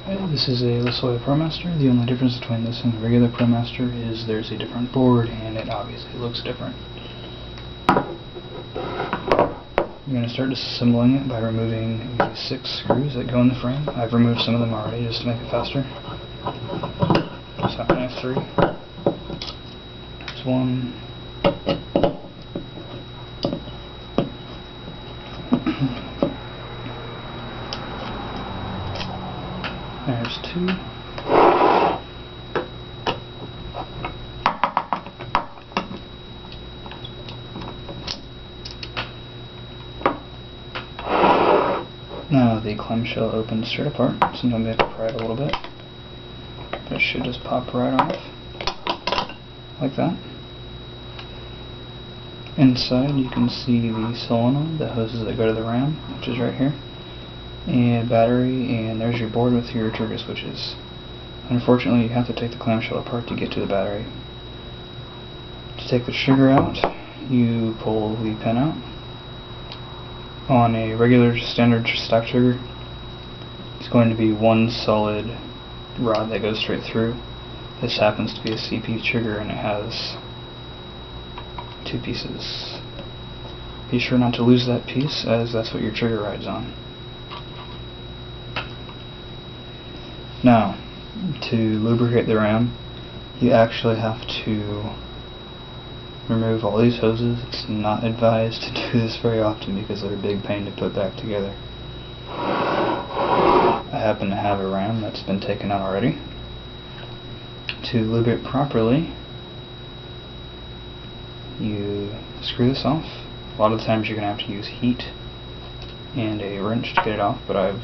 This is a Lissoy Promaster. The only difference between this and the regular Promaster is there's a different board and it obviously looks different. You're going to start disassembling it by removing the 6 screws that go in the frame. I've removed some of them already just to make it faster. So I'm going to have 3. There's 1. There's 2. Now the clamshell opens straight apart. Sometimes you have to pry it a little bit. But it should just pop right off. Like that. Inside you can see the solenoid, the hoses that go to the RAM, which is right here. And battery, and there's your board with your trigger switches. Unfortunately, you have to take the clamshell apart to get to the battery. To take the trigger out, you pull the pin out. On a regular standard stock trigger, it's going to be one solid rod that goes straight through. This happens to be a CP trigger and it has 2 pieces. Be sure not to lose that piece, as that's what your trigger rides on. Now, to lubricate the RAM, you actually have to remove all these hoses. It's not advised to do this very often because they're a big pain to put back together. I happen to have a RAM that's been taken out already. To lube it properly, you screw this off. A lot of the times you're going to have to use heat and a wrench to get it off, but I've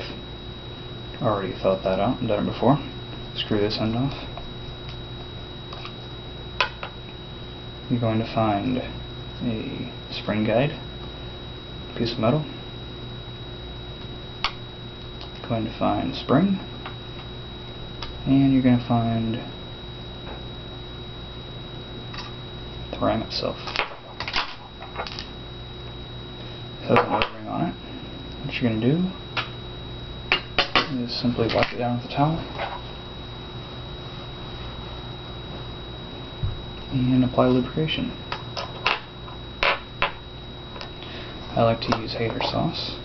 already thought that out and done it before. Screw this end off. You're going to find a spring guide, piece of metal. Going to find a spring, and you're going to find the RAM itself. It has an O-ring on it. What you're going to do is simply wipe it down with a towel and apply lubrication. I like to use Hater sauce.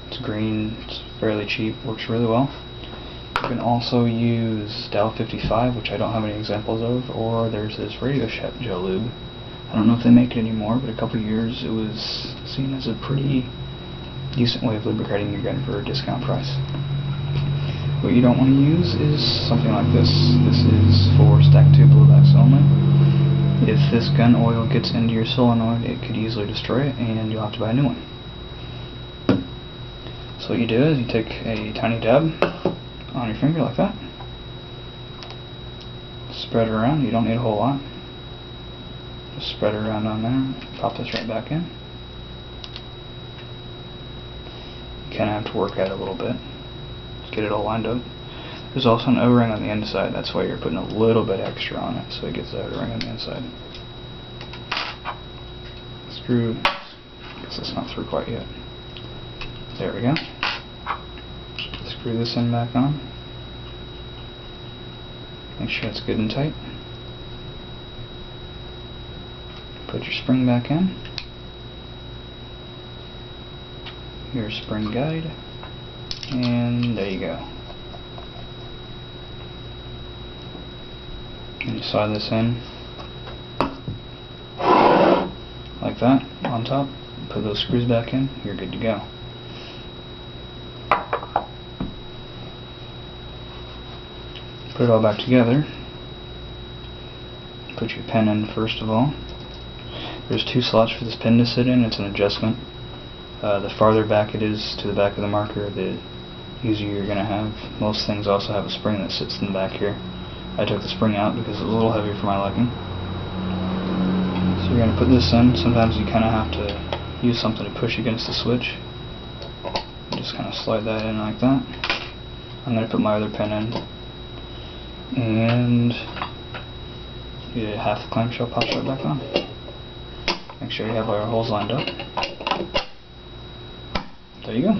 It's green, it's fairly cheap, works really well. You can also use Dow 55, which I don't have any examples of, or there's this Radio Shack gel lube. I don't know if they make it anymore, but a couple years it was seen as a pretty decent way of lubricating your gun for a discount price. What you don't want to use is something like this. This is for stack 2 blowbacks only. If this gun oil gets into your solenoid, it could easily destroy it and you'll have to buy a new one. So what you do is you take a tiny dab on your finger like that, spread it around. You don't need a whole lot. Just spread it around on there, pop this right back in. You kind of have to work at it a little bit. Get it all lined up. There's also an O-ring on the inside. That's why you're putting a little bit extra on it, so it gets that O-ring on the inside. Screw. I guess it's not through quite yet. There we go. Screw this end back on. Make sure it's good and tight. Put your spring back in. Your spring guide. And there you go. And you slide this in like that on top. Put those screws back in. You're good to go. Put it all back together. Put your pin in first of all. There's 2 slots for this pin to sit in. It's an adjustment. The farther back it is to the back of the marker, the easier you're going to have. Most things also have a spring that sits in the back here. I took the spring out because it was a little heavier for my liking. So you're going to put this in. Sometimes you kind of have to use something to push against the switch. Just kind of slide that in like that. I'm going to put my other pin in. And half the clamshell pops right back on. Make sure you have all your holes lined up. There you go.